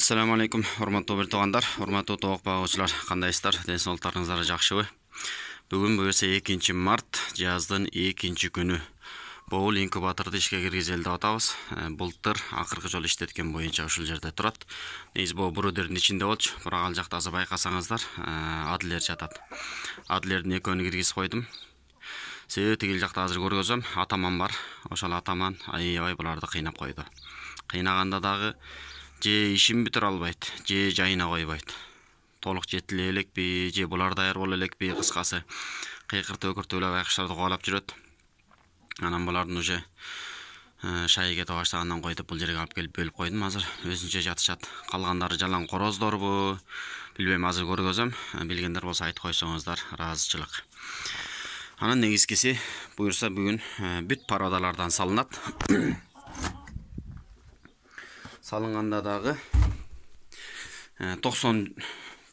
Assalamu alaikum, урматтуу бир туугандар, урматтуу тоок багуучулар, кандайсыздар? Ден соолуктарыңыздар жакшыбы? Бүгүн буюрса 2 март, жаздын 2 күнү. Боул инкубаторду ишке киргизели деп атабыз. Былтыр акыркы жолу иштеткен боюнча ушул жерде турат. Негизи бул буруудердин ичинде болчу, бирок ал жакта азыр байкасаңыздар, Адлер жатат. Адлердин экөөнү киргизип койдум. Себеби тигил жакта азыр көргөзөм, атаман бар. Ошол атаман аябай буларды кыйнап койду. Кыйнаганда дагы же ишин бүтүрө албайт, же жайына койбойт. Толук жетиле элекпи, же булар даяр боло элекпи, кыскасы кыйкыртып өкүртүп эле байкуштарды кубалап жүрөт. Анан булардын уже шайы кете баштагандан койдуп бул жерге алып келип бөлүп койдум. Азыр өзүнчө жатышат. Калгандары жалаң короздорбу, билбейм, азыр көргөзөм. Билгендер болсо айтып койсоңуздар, ыраазычылык. Анан негизгиси буюрса бүгүн бүт пародалардан салынат. Салынганда дагы 90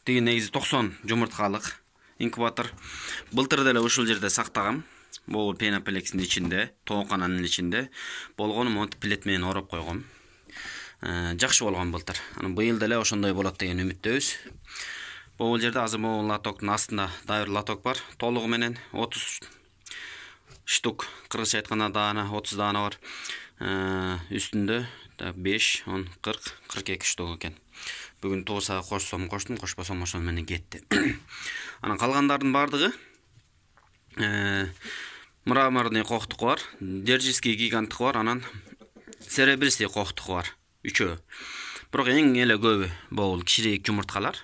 негизи 90 жумурткалык инкубатор. Былтыр деле ушул жерде сактагам. Бул пеноплексин ичинде, тоокананын ичинде болгону монтип плет менен ороп койгом. Жакшы болгон былтыр. Анан быйыл деле ошондой болот деген үмүттөбүз. Бул жерде азыр могул лотоктун астында дайыр лоток бар. Толугу менен 30 штук, кыргызча айтканда даана 30 даана бар. Үстүндө 5, 10, 40, 42 штук экен. Бүгүн тууса коштум, кошпосом ошол менен кетти. Анан калгандардын бардыгы мраморный коктуку бар, держиский гиганттык бар, анан серебристый коктуку бар. Үчөө. Бирок эң эле көбү бул кичирээк жумурткалар.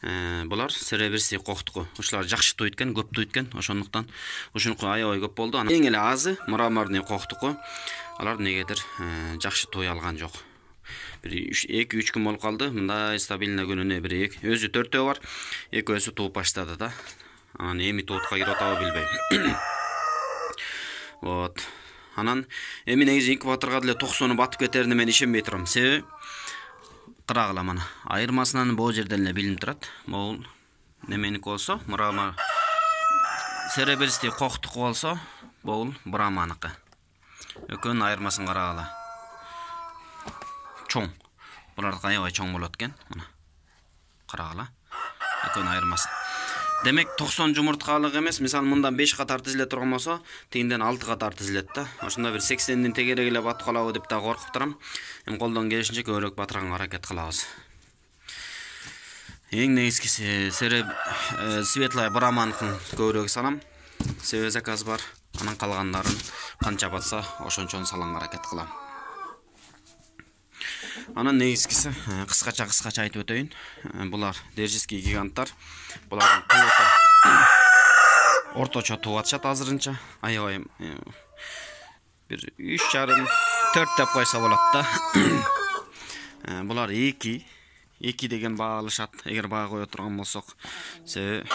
Булар серебристый коктуку. Ушулар жакшы туйт экен, көп туйт экен. Ошондуктан ушунуку аябай көп болду. Анан эң эле азы мраморный коктуку. Алар негедир жакшы туй алган жок. Бир 2-3 күн болуп калды. Мындай стабильно күнүнө бир өзү 4төө бар. Экөөсү тууп баштады да. Анан эми туутка кирип атабы билбейм. Вот. Анан эми негизи инкубаторго деле 90 батып кетерине мен ишенбей турам. Себеби кырагыла мана. Айырмасынан бул жерден эле билинип турат. Бул неменики болсо, мрамор серебристый коктуку болсо, бул браманыкы. Экөөнүн айырмасын карагыла. Чоң. Булардыкы аябай чоң болот экен. Мына. Карагыла. Экөөнүн айырмасын. Демек 90 жумурткалык эмес, мисалы мындан 5 катар тизиле турган болсо, тегинден 6 катар тизилет да. Ошондо бир 80дин тегерек эле батып калабы деп да коркуп турам. Эми колдон келишинче көбүрөөк батырганга аракет кылабыз. Эң негизгиси светлая браманыкын көбүрөөк салам. Себеби заказ бар. Анан калгандарын канча батса, ошончон салганга аракет кылам. Анан негизгиси кыскача айтып өтөйүн. Булар держиский гиганттар. Булардын тууту орточо тууп атышат азырынча. Аябай бир 3,5-4 деп койсо болот да. Булар 2 деген баа алышат. Эгер баа кое турган болсок, себеби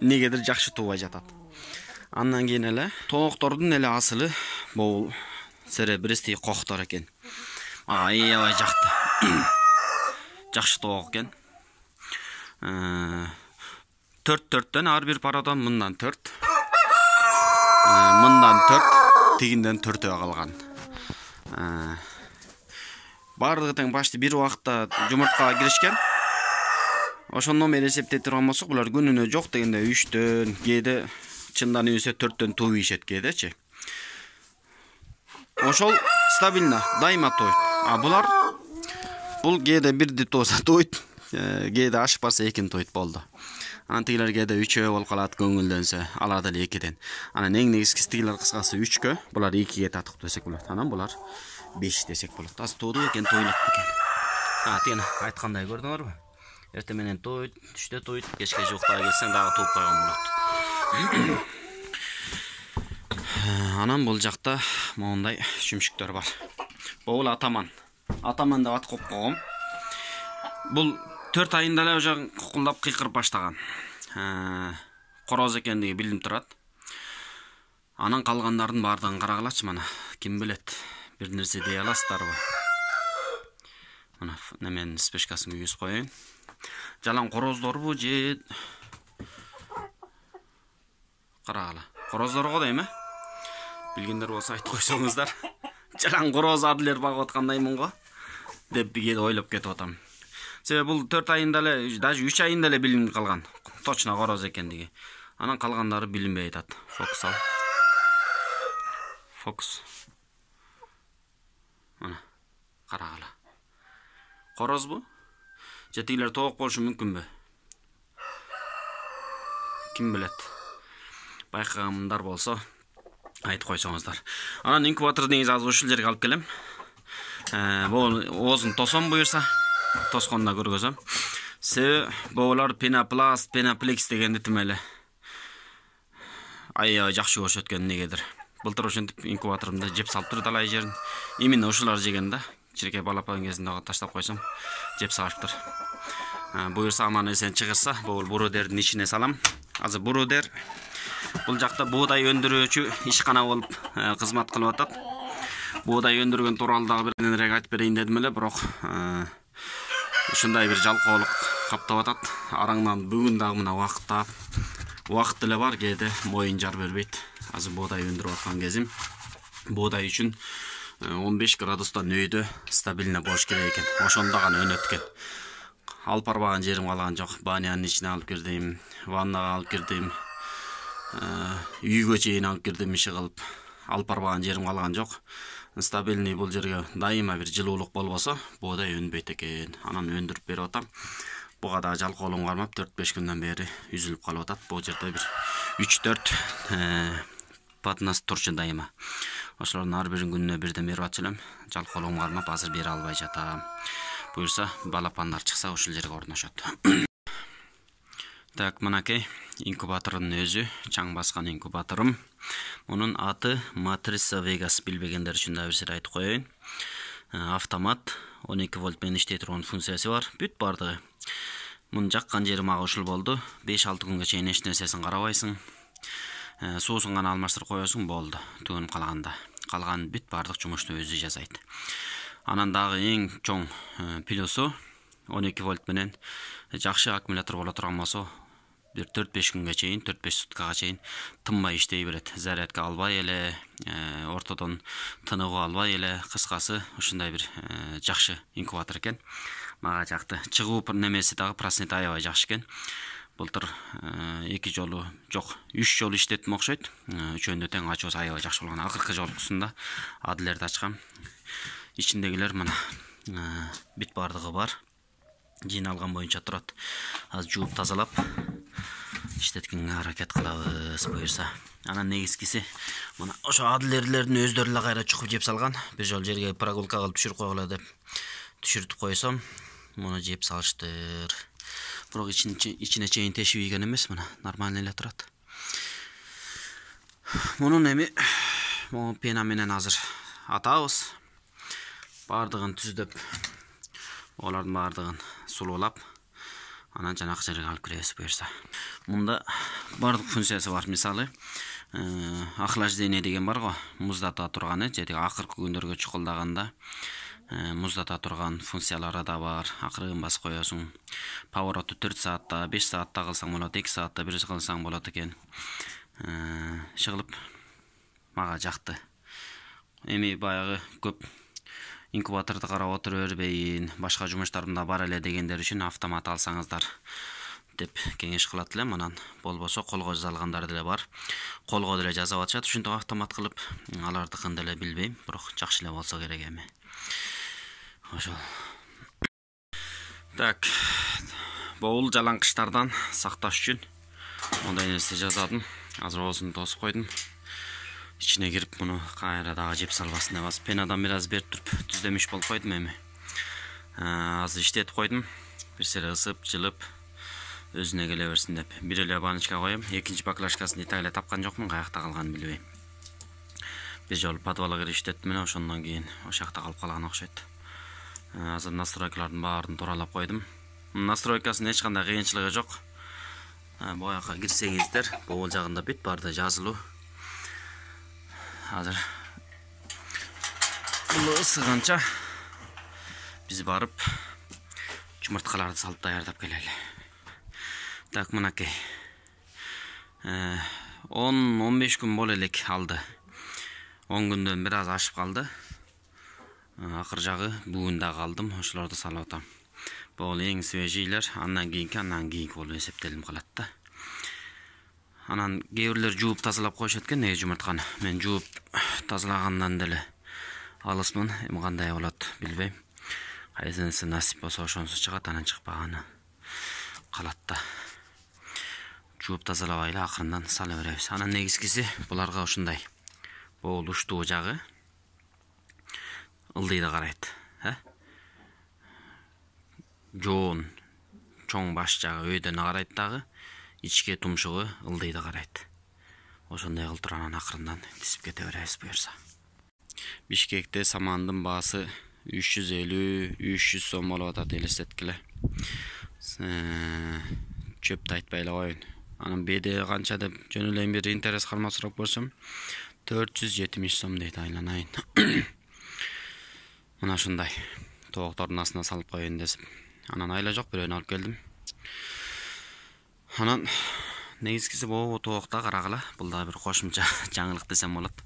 негедир жакшы туубай жатат. Андан кийин эле тооктордун эле асылы бул серебристый коктор экен. Аябай жакты. Жакшы тоок экен. 4-4төн ар бир парадан мындан 4. Мындан 4, тигинден 4 калган. Бардыгы тең башты бир убакытта жумурткага киришкен. Ошондон бери эсептей турган болсок, булар күнүнө жок дегенде 3төн, кээде чындан үйсө 4төн тууп ийишет кээдечи. Ошол стабильно, дайыма туйт. Булар бул кээде бирди тууса туйт, кээде ашып барса 2-ни туйт болду. Анан тигилер кээде 3 болуп калат, көңүлдөнсө, алар деле 2ден. Анан эң негизгиси тигилер кыскасы 3кө, булар 2ге татып десек болот. Анан булар 5 десек болот. Аз тууду экен, тойлоп экен. Тигини айткандай көрдүңөрбү? Эртең менен туйт, түштө туйт, кечке жуктага келсең дагы тууп койгон болот. Анан бул жакта моундай чүмшүктөр бар. Бул атаман. Атаман деп ат коюп койгом. Бул 4 айында эле уже кукулдап кыйкырып баштаган. Короз экендиги билинип турат. Анан калгандардын бардыгын карагылачы мана. Ким билет, бир нерсе дей аласыздарбы? Мана неменин спешкасын күйгүзүп коеюн. Жалаң короздорбу же карагыла. Короздорго дейм, билгендер болсо айтып койсоңуздар. Жалаң короз Адлер багып аткандаймын го. деп ойлоп кетип атам. Себеби бул 4 айында эле, даже 3 айында эле билинип калган. Точно короз экендиги. Анан калгандары билинбей атат. Фокус ал. Фокус. Мына карагыла. Корозбу? Жетигилер тоок болушу мүмкүнбү? Ким билет? Байкагандар болсо айтып койсоңуздар. Анан инкубаторду негизи азыр ушул жерге алып келем. Бул оозун тосом буюрса, тосконда көргөзөм. Себеби булар пенопласт, пеноплекс дегенди тим эле аябай жакшы көрүшөт экен негедир. Былтыр ошентип инкубаторумда жеп салып тур талай жерин. Именно ушулар жеген да. Кичинекей балапан кезинде таштап койсом, жеп салыптыр. Буюрса аман эсен чыгырса, бул бурудердин ичине салам. Азыр бурудер бул жакта буудай өндүрүүчү ишкана болуп кызмат кылып атат. Буудай өндүргөн тууралуу дагы бир нерсе айтып берейин дедим эле, бирок ушундай бир жалкоолук каптап атат. Араңдан бүгүн дагы мына убакыт деле бар, кээде моюн жар бербейт. Азыр буудай өндүрүп аткан кезим. Буудай үчүн 15 градустан өйдө стабильно болуш керек экен. Ошондо гана өнөт экен. Алып барбаган жерим калган жок. Банянын ичине алып кирдим, ваннага алып кирдим. Үйгө чейин алып кирдим, иши кылып. Алып барбаган жерим калган жок. Стабильный бул жерге дайыма бир жылуулук болбосо, буудай өнбөйт экен. Анан өндүрүп берип атам. Буга да жалкоолугум кармап 4-5 күндөн бери үзүлүп калып атат. Бул жерде бир 3-4 патнас турчу дайыма. Ошолордун ар бирин күнүнө бирден берип атчу элем. Жалкоолугум кармап азыр бере албай жатам. Буюрса, балапандар чыкса ушул жерге орношот. Так, мынакей инкубатордун өзү, чаң баскан инкубаторум. Мунун аты Матрица Vegas, билбегендер үчүн да бир сер айтып коеюн. Автомат, 12 вольт менен иштей турган функциясы бар. Бүт бардыгы. Муну жаккан жери мага ушул болду. 5-6 күнгө чейин эч нерсесин карабайсың. Суусун гана алмаштырып коесуң, болду. Түгөнүп калганда. Калган бүт бардык жумушту өзү жасайт. Анан дагы эң чоң плюсу 12 вольт менен жакшы аккумулятор боло турган болсо, бир 4-5 күнгө чейин, 4-5 суткага чейин тынбай иштей берет. Зарядка албай эле, ортодон тыныгуу албай эле, кыскасы ушундай бир жакшы инкубатор экен. Мага жакты. Чыгуу немеси дагы проценти аябай жакшы экен. Былтыр 2 жолу, жок, 3 жолу иштеттим окшойт. Үчөөндө тең ачуусу аябай жакшы болгон. Акыркы жолкусунда адилерди ачкам. Ичиндегилер мына бүт бардыгы бар. Жыйналган боюнча турат. Азыр жууп тазалап иштеткенге аракет кылабыз буюрса. Анан негизгиси мына ошо адилерлердин өздөрү эле кайра чукуп жеп салган. Бир жол жерге прогулка кылып түшүрүп койгула деп түшүртүп койсом, муну жеп салыштыр. Бирок ичине чейин тешип ийген эмес, мына нормально эле турат. Мунун эми могу пена менен азыр атабыз. Бардыгын түздөп, олардын бардыгын сулуулап, анан жанакы жерге алып киребиз буюрса. Мында бардык функциясы бар. Мисалы, охлаждение деген бар го, муздата турганы, жетиги акыркы күндөргө чукулдаганда муздата турган функциялары да бар. Акырын басып коесуң. Повороту 4 саатта, 5 саатта кылсаң болот, 2 саатта бир кылсаң болот экен. Шыгылып мага жакты. Эми баягы көп инкубаторду карап отура бербейин, башка жумуштарым да бар эле дегендер үчүн автомат алсаңыздар деп кеңеш кылат элем. Анан болбосо колго жазалгандар деле бар. Колго деле жазып атышат, ушинтип автомат кылып, алардыкын деле билбейм, бирок жакшы эле болсо керек эми. Ошол. Так, бул жалаңкыштардан сакташ үчүн мондай нерсе жасадым. Азыр оозун тосуп койдум. Ичине кирип муну кайра дагы жеп салбасын деп азыр пенадан бир аз берип туруп түздемиш болуп койдум эми. Азыр иштетип койдум. Бир сер ысып, жылып, өзүнө келе берсин деп. Бир эле баночка коем. Экинчи баклажкасын итак эле тапкан жокмун, каякта калганын билбейм. Бир жолу подвалга кирип иштеттим эле, ошондон кийин ошол жакта калып калган окшойт. Азыр настройкалардын баарын тууралап койдум. Настройкасынын эч кандай кыйынчылыгы жок. Бу жака кирсеңиздер, бул жагында бүт барды жазылуу. Азыр бул ысыганча биз барып чумурткаларды салып даярдап келели. Так, мынакей 10-15 күн боло элек алды. 10 күндөн бир аз ашып калды. Акыр жагы бүгүндө калдым, ошолорду салып атам. Бул эң свежийлер, андан кийинки болуп эсептелип калат да. Анан кээ бирлер жууп тазалап коюшат экен неге жумуртканы. Мен жууп тазалагандан деле алысмын, эми кандай болот билбейм. Кайсынысы насип болсо ошонусу чыгат, анан чыкпаганы калат да. Жууп тазалабай эле акырындан сала беребиз. Анан негизгиси буларга ушундай боол уштуу жагы ылдыйда карайт, жоон чоң баш жагы өйдөн карайт дагы, ичке тумшугу ылдыйда карайт. Ошондой кылып туруп анан акырындан тизип кете беребиз буюрса. Бишкекте самандын баасы 350-300 сом болуп атат элестеткиле. Чөптү айтпай эле коеюн. Анан беде канча деп жөн эле бир интерес карма сурап көрсөм 470 сом дейт, айланайын. Мына ушундай тооктордун астына салып коеюн десип. Анан айла жок, бирөөнү алып келдим. Анан негизгиси бул тоокта карагыла, бул да бир кошумча жаңылык десем болот.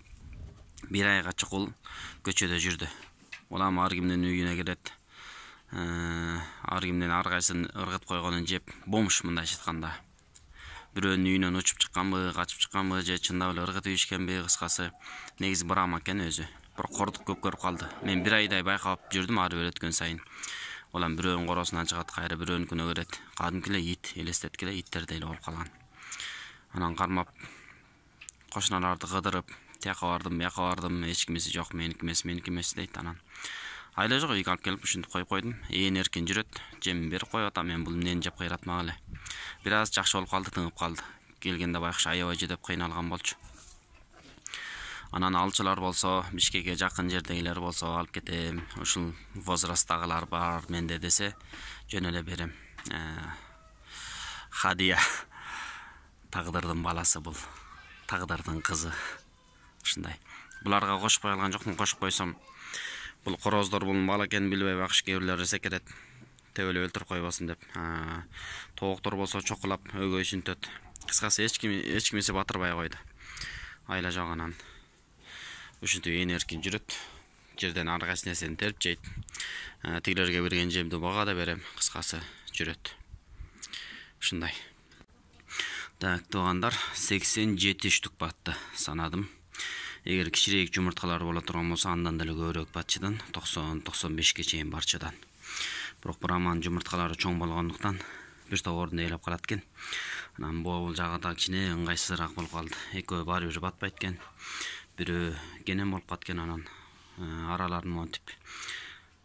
Бир айга чукул көчөдө жүрдү. Улам ар кимдин үйүнө кирет. Ар кимдин ар кайсын ыргыт койгонун жеп, бомж мындайча айтканда. Бирөөнүн үйүнөн учуп чыкканбы, качып чыкканбы, же чындап эле ыргыт ийишкенби, кыскасы негизи брама экен өзү. Бирок кордук көп көрүп калды. Мен бир айдай байкап жүрдүм ар бир өткөн сайын. Улам бирөөнүн коросунан чыгат, кайра бирөөнүкүнө кирет. Кадимки эле ит, элестеткиле иттердей эле болуп калган. Анан кармап кошуналарды кыдырып, тияка бардым, бияка бардым, эч кимиси жок, меники эмес дейт. Анан айла жок, үйгө алып келип ушинтип коюп койдум. Ээн эркин жүрөт, жемин берип коюп атам, мен бул эмнени жеп кыйратмак эле. Бир аз жакшы болуп калды, тыгып калды. Келгенде байкуш аябай жүдөп кыйналган болчу. Анан алчылар болсо, Бишкекке жакын жердегилер болсо алып кетем. Ушул возрасттагылар бар менде десе, жөн эле берем. Хадия. Тагдырдын баласы бул. Тагдырдын кызы. Ушундай. Буларга кошуп кой алган жокмун, кошуп койсом, бул короздор бул бала экенин билбей байкуш кээ бирлер секерет. Төбөлө өлтүрүп койбосун деп. Тооктор болсо чокулап өгөй сүнтөт. Кыскасы эч кимиси батырбай койду. Айла жок, анан ушинтип ээн эркин жүрөт. Жерден ар кайсы нерсени терип жейт. Тигилерге берген жемди бага да берем. Кыскасы жүрөт. Ушундай. Так, туугандар, 87 штук батты санадым. Эгер кичирээк жумурткалар боло турган болсо, андан деле көбүрөөк батчыдан 90-95ге чейин барчыдан. Бирок бураманын жумурткалары чоң болгондуктан бир топ ордун ээлеп калат экен. Анан бул жагы да кичине ыңгайсызыраак болуп калды. Экөө баары бир батпайт экен. Бирөө кенен болуп каткан, анан араларын монтип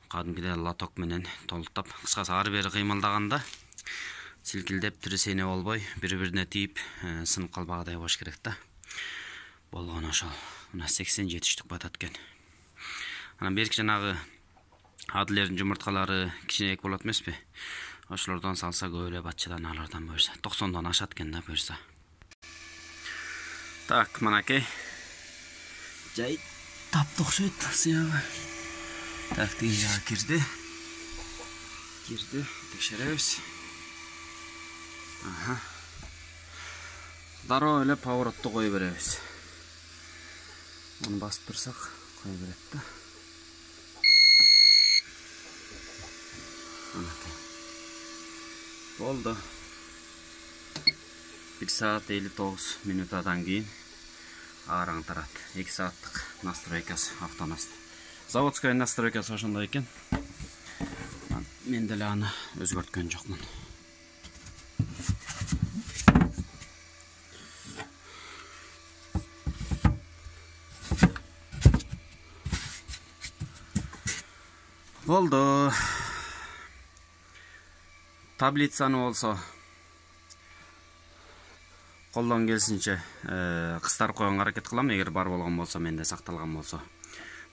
кадимкидей лоток менен толуктап, кыскасы ар бери кыймылдаганда силкилдеп тиресене болбой, бири-бирине тийип, сынып калбагыдай болуш керек да. Болгон ошол. Мына 87 штук батат экен. Анан берки жанагы адилердин жумурткалары кичинеэк болот эмеспи? Ошолордон салса көп эле батчыдан, алардан буюрса 90дон ашат экен да буюрса. Так, манакей. Жай таптык окшойт сыягы. Так, тиги жагы кирди. Текшеребиз. Дароо эле поворотто кое беребиз. Муну басып турсак кое берет да. Болду. 1 саат 59 минутадан кийин аараң тарат. 2 сааттык настройкасы, автонаст. Заводская настройкасы ошондой экен. Мен деле аны өзгөрткөн жокмун. Болду. Таблицаны болсо колдон келсинче кыстарып койгонго аракет кылам, эгер бар болгон болсо, менде сакталган болсо.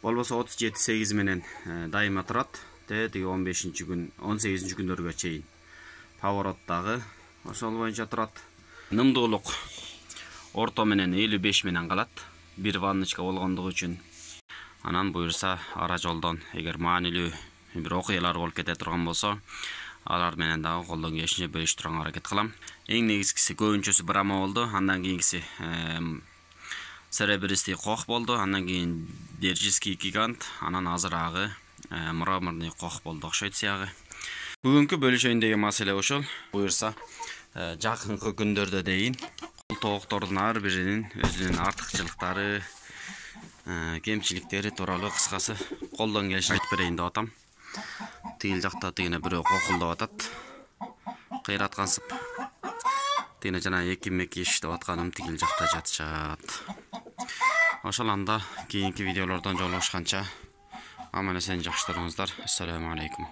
Болбосо 37-8 менен дайыма турат. Тиги 15-күн, 18 күндөргө чейин. Повороттагы ошол боюнча турат. Нымдуулук орто менен 55 менен калат. Бир ванночка болгондугу үчүн. Анан буюрса ара жолдон эгер маанилүү бир окуялар болуп кете турган болсо, алар менен дагы колдон келишинче бөлүштүргөнгө аракет кылам. Эң негизгиси көбүнчөсү брама болду, андан кийинкиси серебристый кох болду, андан кийин держиский гигант, анан азырагы мраморный кок болду окшойт сиягы. Бүгүнкү бөлүшөйүндөгү маселе ошол. Буюрса, жакынкы күндөрдө дейин тооктордун ар биринин өзүнүн артыкчылыктары, кемчиликтери тууралуу кыскасы колдон келишинче айтып берейин деп атам. Тигил жакта тигине бирөө кокулдап атат. Кыйраткансып. Тигине жана эки-меки иштеп атканым тигил жакта жатышат. Ошол анда кийинки видеолордон жолугушканча аман эсен жакшы туруңуздар. Ассаламу алейкум.